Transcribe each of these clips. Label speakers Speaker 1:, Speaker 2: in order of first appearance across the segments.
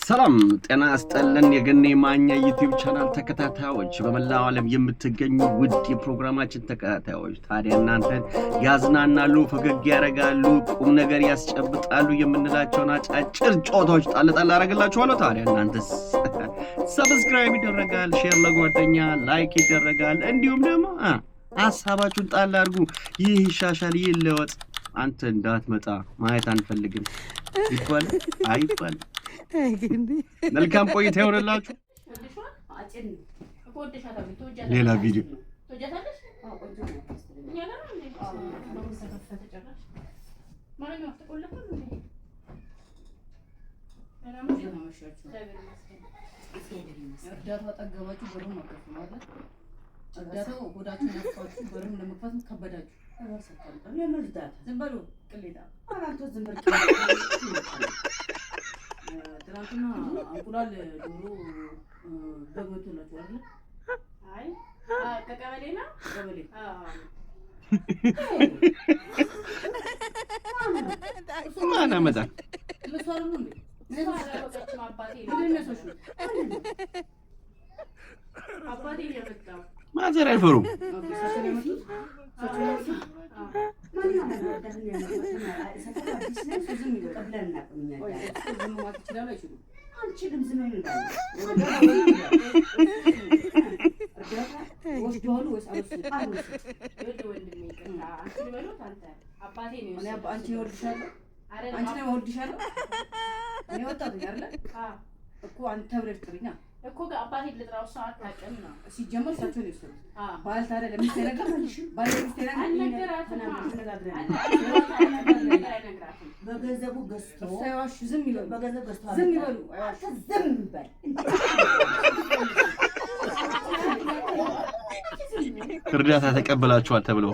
Speaker 1: ሰላም ጤና አስጠለን የገኔ ማኛ ዩቲዩብ ቻናል ተከታታዮች በመላው ዓለም የምትገኙ ውድ የፕሮግራማችን ተከታታዮች ታዲያ እናንተን ያዝናናሉ ፈገግ ያረጋሉ ቁም ነገር ያስጨብጣሉ የምንላቸውን አጫጭር ጮቶች ጣልጣል አረጋላችኋለሁ ታዲያ እናንተስ ሰብስክራይብ ይደረጋል ሼር ለጓደኛ ላይክ ይደረጋል እንዲሁም ደግሞ ሐሳባችሁን ጣል አድርጉ ይህ ይሻሻል ይለወጥ አንተ እንዳትመጣ ማየት አንፈልግም ይባል አይባል መልካም ቆይታ ይሆንላችሁ ሌላ ቪዲዮ
Speaker 2: እርዳታው ጎዳችሁ ያስፋችሁ በሩን ለመክፈት ከበዳችሁ ተባሰቀል ለመዝዳት ዝም በሉ ቅሌታ አራንተ ዝም በሉ ትናንትና አንቁላል ዶሮ በመቶላችሁ አይደል አይ ከቀበሌና ቀበሌ
Speaker 1: ማና መጣ
Speaker 2: ለሷሩ እንዴ ለሷሩ አባቴ ለነሱሽ አባቴ የመጣው
Speaker 1: ማዘር አይፈሩም
Speaker 2: እኮ አንተ ብለህ ጥሪኛ እኮ አባቴ ለጥራው ሰዓት ታቀም ነው ሲጀመር ሳቸው ነው እሱ ባል ታዲያ ለምን ተነጋግረሽ ባል በገንዘቡ ገዝቶ ሳይዋሽ ዝም ይበሉ በገንዘቡ ገዝቶ ዝም ይበሉ ዝም በል
Speaker 1: እርዳታ ተቀበላችኋል ተብለው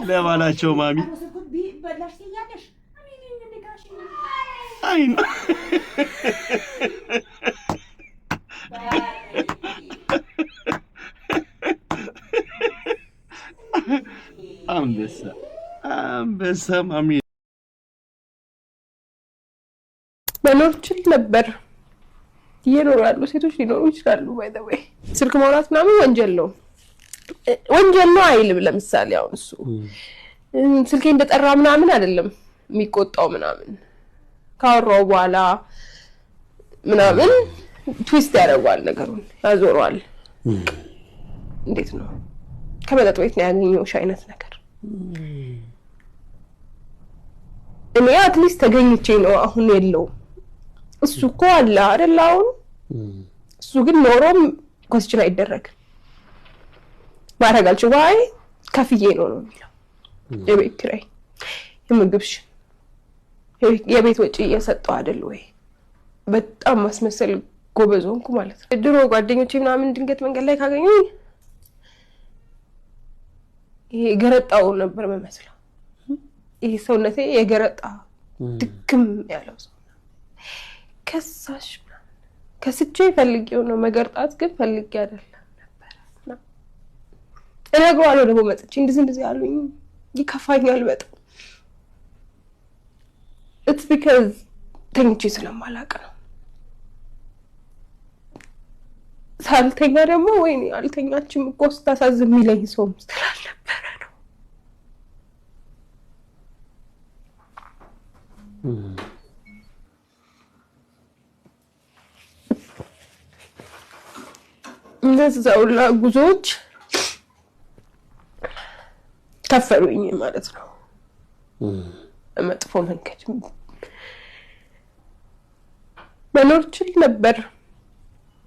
Speaker 1: ለባላቸው ማሚ አይ ነው አንበሳ ማሚ
Speaker 3: መኖር ይችል ነበር ይኖራሉ ሴቶች ሊኖሩ ይችላሉ ባይ ዘ ወይ ስልክ ማውራት ምናምን ወንጀል ነው አይልም ለምሳሌ አሁን እሱ ስልኬ እንደጠራ ምናምን አይደለም የሚቆጣው ምናምን ካወራው በኋላ ምናምን ትዊስት ያደርጋል ነገሩን ያዞረዋል እንዴት ነው ከመጠጥ ቤት ነው ያገኘው አይነት ነገር እኔ አትሊስት ተገኝቼ ነው አሁን የለው እሱ እኮ አለ አይደል አሁን እሱ ግን ኖሮም ኮስችን አይደረግ ማረጋልሽ ዋይ ከፍዬ ነው የሚለው የቤት ኪራይ የምግብሽ የቤት ወጪ እየሰጠው አይደል ወይ በጣም ማስመሰል ጎበዝ ሆንኩ ማለት ነው ድሮ ጓደኞቼ ምናምን ድንገት መንገድ ላይ ካገኙኝ ይሄ ገረጣው ነበር መመስለው ይሄ ሰውነቴ የገረጣ ድክም ያለው ሰው ከሳሽ ከስቼ ፈልጌው ነው መገርጣት ግን ፈልጌ አይደለም ነበር እነግረዋለሁ ደግሞ መጥቼ እንደዚህ ያሉኝ ይከፋኛል በጣም it's because ተኝቼ ስለማላቅ ነው ሳልተኛ ደግሞ ወይኔ አልተኛችም እኮ ስታሳዝም ይለኝ ሰው ስላልነበረ ነው እንደዛው ጉዞዎች ከፈሩኝ ማለት ነው መጥፎ መንገድ መኖር ችል ነበር።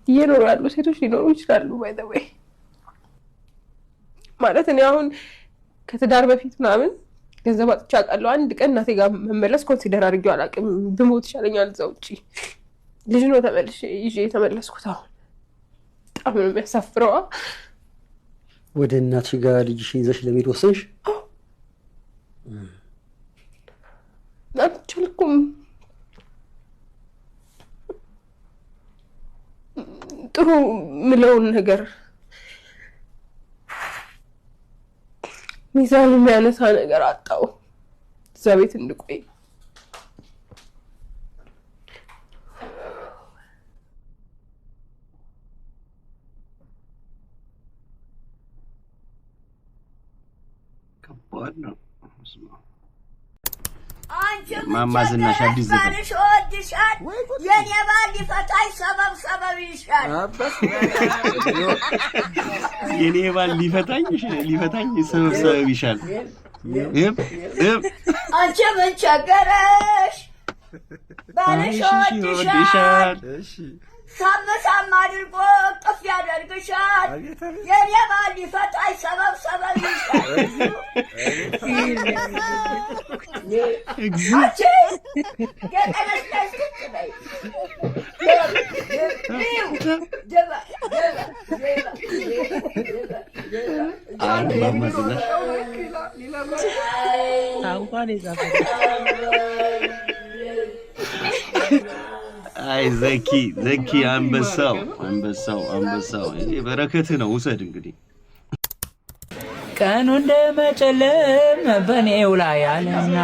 Speaker 3: ይኖራሉ ሴቶች ሊኖሩ ይችላሉ ባይ ዘ ዌይ ማለት እኔ አሁን ከትዳር በፊት ምናምን ገንዘብ አጥቼ አውቃለሁ። አንድ ቀን እናቴ ጋር መመለስ ኮንሲደር አድርጌው አላውቅም። ብሞት ይሻለኛል እዛ ውጪ ልጅ ነው ተመልሼ ይዤ የተመለስኩት። አሁን በጣም ነው የሚያሳፍረው።
Speaker 4: ወደ እናትሽ ጋር ልጅሽን ይዘሽ ለመሄድ ወሰንሽ?
Speaker 3: አልቻልኩም። ጥሩ ምለውን ነገር ሚዛን የሚያነሳ ነገር አጣው እዛ ቤት እንድቆይ።
Speaker 1: ከባድ ነው።
Speaker 5: ማማ ዝናሽ አዲስ ዘፈን የኔ ባል ሊፈታኝ ሰበብ ይሻል።
Speaker 1: የኔ ባል ሊፈታኝ ሰበብ ይሻል።
Speaker 5: አንቺ ምን ቸገረሽ ባልሽ ወድሻል። ሳም አድርጎ ጥፍ ያደርግሻል። የኔ ባል ሊፈታኝ ሰበብ ይሻል።
Speaker 1: አይ ዘኪ አንበሳው ይሄ በረከትህ ነው። ውሰድ እንግዲህ
Speaker 6: ቀኑ እንደመጨለም በኔው ላይ አለና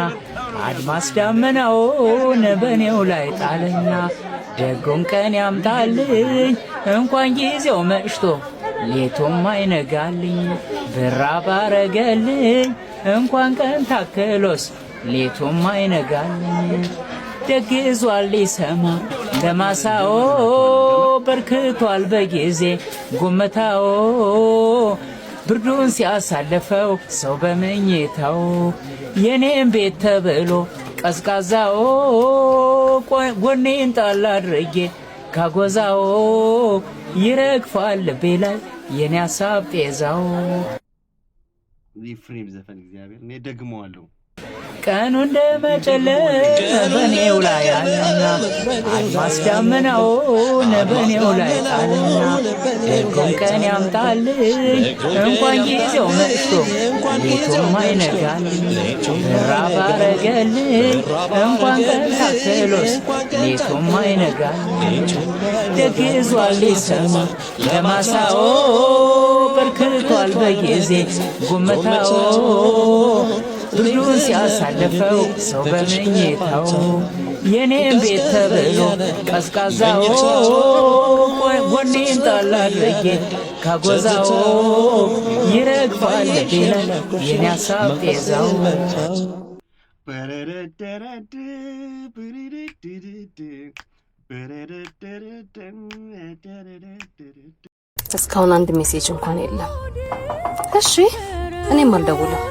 Speaker 6: አድማስ ዳመናውን በኔው ላይ ጣለና ደጉን ቀን ያምጣልኝ እንኳን ጊዜው መሽቶ ሌቱም አይነጋልኝ ብራ ባረገልኝ እንኳን ቀን ታክሎስ ሌቱም አይነጋልኝ ደግዟል ሊሰማ ለማሳኦ በርክቷል በጊዜ ጉመታኦ ብርዱን ሲያሳልፈው ሰው በመኝታው የኔም ቤት ተብሎ ቀዝቃዛው ጎኔን ጣል አድርጌ ካጎዛው ይረግፋል ልቤ ላይ የኔ ሀሳብ ጤዛው።
Speaker 1: ፍሬም ዘፈን እግዚአብሔር እኔ ደግመዋለሁ።
Speaker 6: ቀኑ እንደመጨለም በኔው ላይ አለና አድማስ ዳመናውን በኔው ላይ ጣለና ደጉን ቀን ያምጣልኝ እንኳን ጊዜው መሽቶ ሌቱም አይነጋልኝ ብራ ባረገልኝ እንኳን ቀን ታክሎስ ሌቱም አይነጋልኝ ደግዟል ሊሰማ ለማሳኦ በርክቷል በጊዜ ጉመታኦ ብርዱን ሲያሳልፈው ሰው በመኝታው የኔም ቤት ተብሎ ቀዝቃዛው ጎኔን ጣል አድርጌ ካጎዛው ይረግፋል ልቤ ላይ የኔ ሀሳብ ጤዛው።
Speaker 7: እስካሁን አንድ ሜሴጅ እንኳን የለም። እሺ እኔም አልደውልም።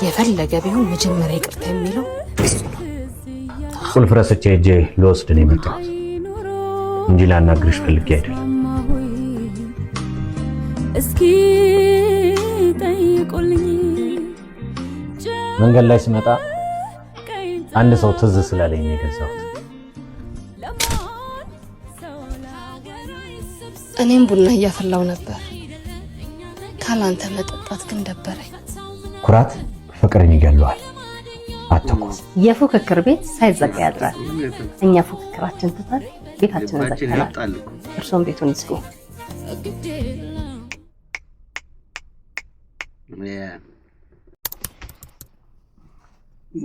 Speaker 7: የፈለገ ቢሆን መጀመሪያ ይቅርታ የሚለው እሱ ነው።
Speaker 8: ቁልፍ ረስቼ ሄጄ ልወስድ ነው የመጣሁት እንጂ ላናግርሽ ፈልጌ አይደለም።
Speaker 9: እስኪ ጠይቁልኝ።
Speaker 8: መንገድ ላይ ስመጣ አንድ ሰው ትዝ ስላለኝ ነው የገዛሁት።
Speaker 7: እኔም ቡና እያፈላው ነበር። ካላንተ መጠጣት ግን ደበረኝ።
Speaker 8: ኩራት ፍቅርን ይገለዋል። አትኩ።
Speaker 10: የፉክክር ቤት ሳይዘጋ ያድራል። እኛ ፉክክራችን ትተን ቤታችንን ዘግተናል። እርሶም ቤቱን ይስጉ።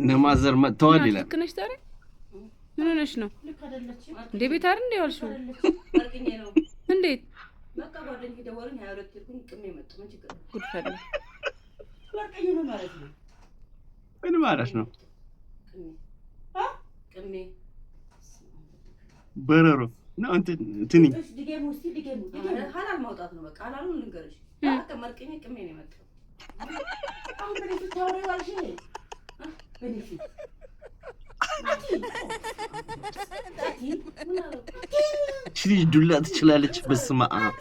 Speaker 1: ነማዘር መጥተዋል ይላል።
Speaker 2: ልክነሽ ታዲያ ምን ሆነሽ ነው እንዴ? ቤት አይደል እንዴ ያልሽው? እንዴት በቃ ጓደኛዬ ደወለኝ። 22 ይልኩኝ ቅሜ መጣ። ምን ችግር ነው? ጉድ ፈላ ወርቀኝ ነው ማለት ነው።
Speaker 1: ምን ማለት ነው?
Speaker 2: ቅሜ
Speaker 1: በረሮ ነው እንትኒ
Speaker 2: ዲጌሙ ሐላል ማውጣት ነው። በቃ ሐላሉን ልንገርሽ። በቃ መርቀኝ ቅሜ ነው የመጣው። አሁን በዚህ ታወሪ ዋልሽ በዚህ
Speaker 1: ልጅ ዱላ ትችላለች። በስመ አብ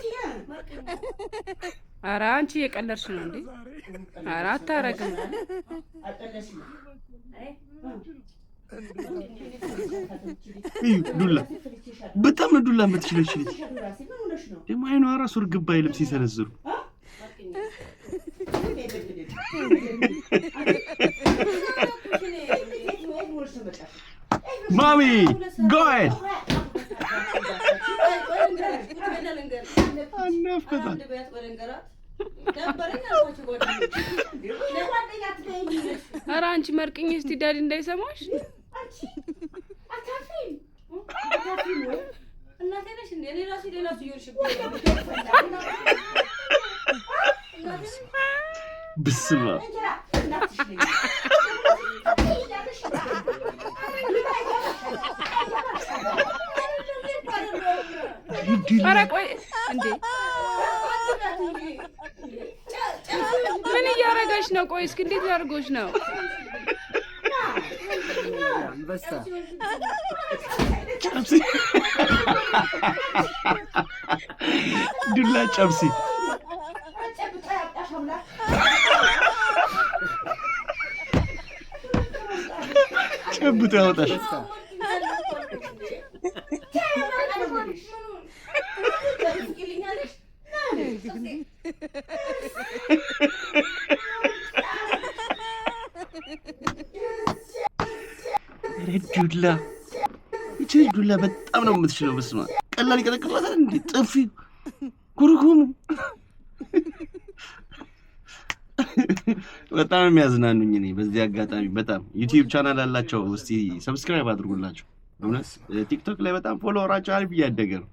Speaker 2: ኧረ አንቺ የቀለድሽ ነው እንዴ? ኧረ አታረግም።
Speaker 1: ዱላ በጣም ነው ዱላ የምትችለች ልጅ ደግሞ አይኗ ራሱ እርግብ አይልም ሲሰነዝሩ። ማሚ go ahead
Speaker 2: ኧረ አንቺ መርቅኝ እስቲ ዳዲ እንዳይሰማሽ።
Speaker 1: ብስማ
Speaker 2: ኧረ ቆይ እንዴ ምን እያረጋሽ ነው? ቆይ እስኪ እንዴት ያርጎሽ ነው?
Speaker 1: ዱላ ጨብሲ ጨብቶ ያወጣሽ። ዱላ እቺ ዱላ በጣም ነው የምትችለው። በስማ ቀላል ይቀጠቅጣታል እንዴ? ጥፊ ኩርኩም በጣም የሚያዝናኑኝ እኔ በዚህ አጋጣሚ በጣም ዩቲዩብ ቻናል አላቸው። እስቲ ሰብስክራይብ አድርጉላቸው። እውነት ቲክቶክ ላይ በጣም ፎሎወራቸው አሪፍ እያደገ ነው።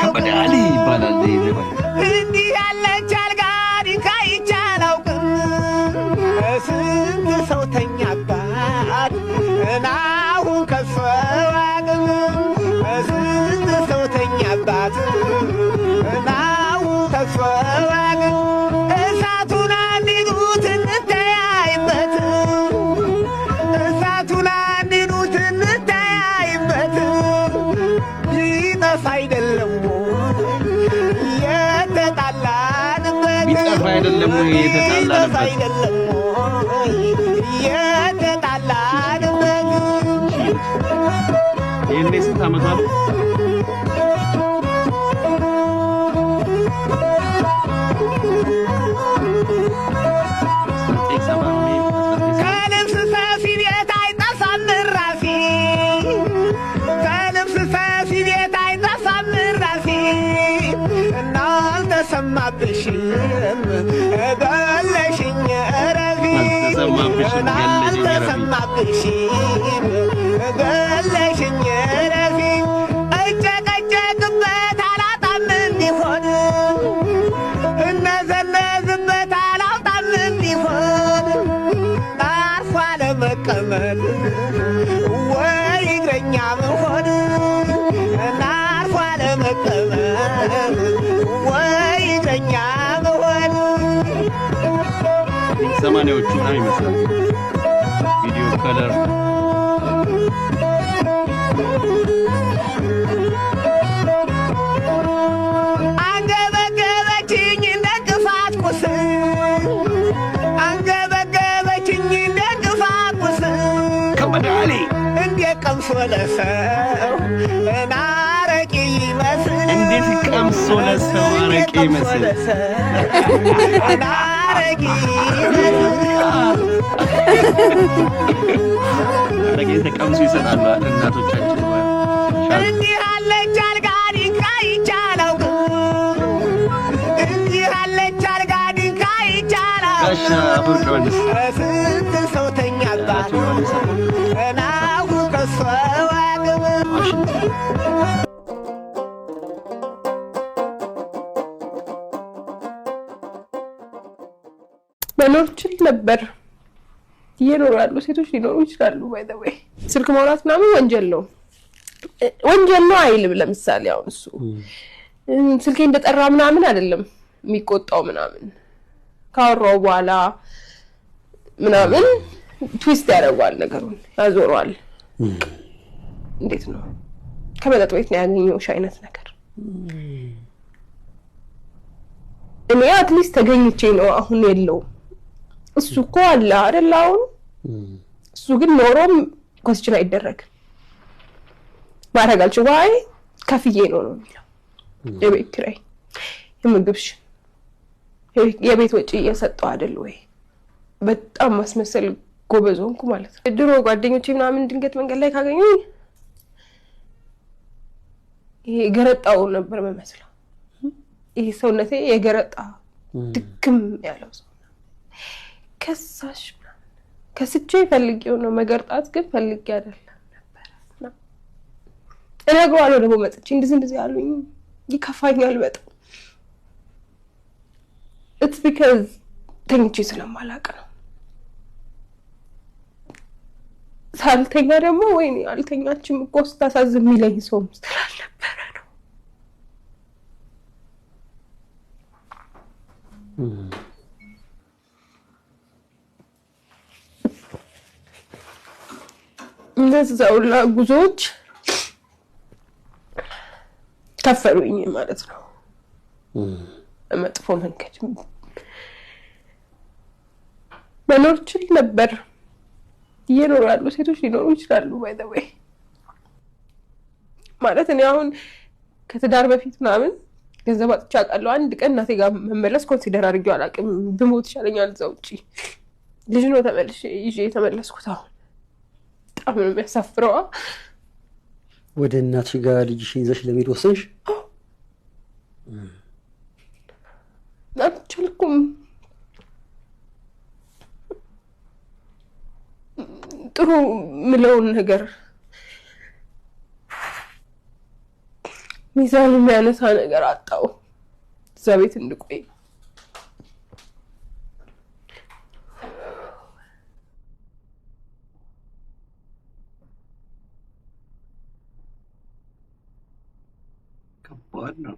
Speaker 1: ከበዳሊ ይባላል
Speaker 9: እንዲህ ያለች አልጋ ድንጋይ ይቻላል። ስንት ሰው ተኛባት እናሁን ከሰው አቅም ስንት ሰው ተኛባት እናሁን ከሰው አቅም እሳቱን አንዲዱት እንተያይበት እሳቱን አንዲዱት እንተያይበት ሊጠፋ አይደለም የተጣላንበት
Speaker 1: ሊጠፋ አይደለም የተጣላንበት ይሄኔ ስንት ዓመቷ ነው?
Speaker 9: ከልብስ ሰፊ ቤት አይጠፋም እራፊ ከልብስ ሰፊ ቤት አይጠፋም እራፊ እናልተሰማብሽም ገለሽኝ እረፊ እናልተሰማብሽም ገለሽኝ እረፊ እጨቀጨቅበት አላጣም እንዲሆን እነዘነዝበት አላጣም እንዲሆን አርፎ አለመቀመጥ ወይ እግረኛ መሆን አርፎ አለመቀመጥ ወይ እግረኛ መሆን
Speaker 1: ሰማንያዎቹ ምናምን ይመስላል ቪዲዮ ከለር
Speaker 9: አንገበገበችኝ እንደ ግፋት ቁስ አንገበገበችኝ እንደ ግፋት ቁስ
Speaker 1: ከበዳሊ
Speaker 9: እንደ ቀምሶ ለሰው አረቄ ይመስል
Speaker 1: እንዴት ቀምሶ ለሰው አረቄ ይመስል
Speaker 9: አረቄ
Speaker 1: አረቄ ተቀምሶ ይሰጣሉ እናቶቻችን።
Speaker 9: እንዲህ አለች አልጋ ድንጋይ ይቻላል እንዲህ አለች አልጋ ድንጋይ ይቻላል
Speaker 1: ጋሻ ፍርዶንስ
Speaker 9: ስንት ሰው ተኛባት እናሁ ከሰው አቅም
Speaker 3: መኖር ችል ነበር። ይኖራሉ፣ ሴቶች ሊኖሩ ይችላሉ። ባይ ዘ ወይ ስልክ ማውራት ምናምን ወንጀል ነው አይልም። ለምሳሌ አሁን እሱ ስልኬ እንደጠራ ምናምን አይደለም የሚቆጣው ምናምን ካወራው በኋላ ምናምን ትዊስት ያደርጋል ነገሩን ያዞረዋል እንዴት ነው ከመጠጥ ቤት ነው ያገኘውሽ አይነት ነገር እኔ አትሊስት ተገኝቼ ነው አሁን የለው እሱ እኮ አለ አይደል አሁን እሱ ግን ኖሮም ኮስችን አይደረግም ማረጋልሽ ዋይ ከፍዬ ነው የሚለው የቤት ኪራይ የምግብሽ የቤት ወጪ እየሰጠው አይደል ወይ በጣም ማስመሰል ጎበዝ ሆንኩ ማለት ነው ድሮ ጓደኞቼ ምናምን ድንገት መንገድ ላይ ካገኙኝ ይሄ ገረጣው ነበር መመስለው ይሄ ሰውነቴ የገረጣ ድክም ያለው ሰው ከሳሽ ከስቼ ፈልጌው ነው መገርጣት ግን ፈልጌ አይደለም ነበር እነግረዋለሁ ደግሞ መጥቼ እንደዚህ ያሉኝ ይከፋኛል በጣም it's because ተኝቼ ስለማላውቅ ነው ሳልተኛ ደግሞ ወይኔ አልተኛችም እኮ ስታሳዝም ይለኝ ሰው ስላልነበረ ነው እነዚያው ጉዞዎች ከፈሉኝ ማለት ነው መጥፎ መንገድ መኖር ይችል ነበር ይኖራሉ ሴቶች ሊኖሩ ይችላሉ by the way ማለት እኔ አሁን ከትዳር በፊት ምናምን ገንዘብ አጥቻ አውቃለሁ አንድ ቀን እናቴ ጋር መመለስ ኮንሲደር አድርጌው አላውቅም ብሞት ይሻለኛል እዛው ውጪ ልጅ ነው ተመልሼ ይዤ ተመለስኩት አሁን በጣም ነው የሚያሳፍረው
Speaker 4: ወደ እናትሽ ጋር ልጅሽን ይዘሽ ለመሄድ ወሰንሽ
Speaker 3: አልቻልኩም ጥሩ ምለውን ነገር ሚዛን የሚያነሳ ነገር አጣው እዛ ቤት እንድቆይ
Speaker 1: ከባድ ነው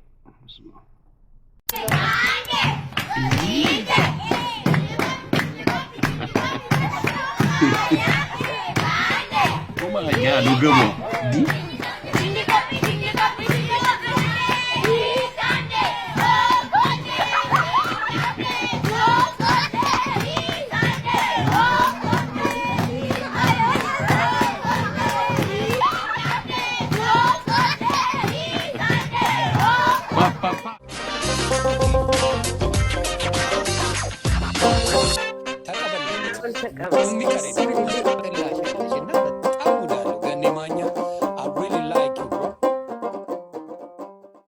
Speaker 1: ya lu gemo di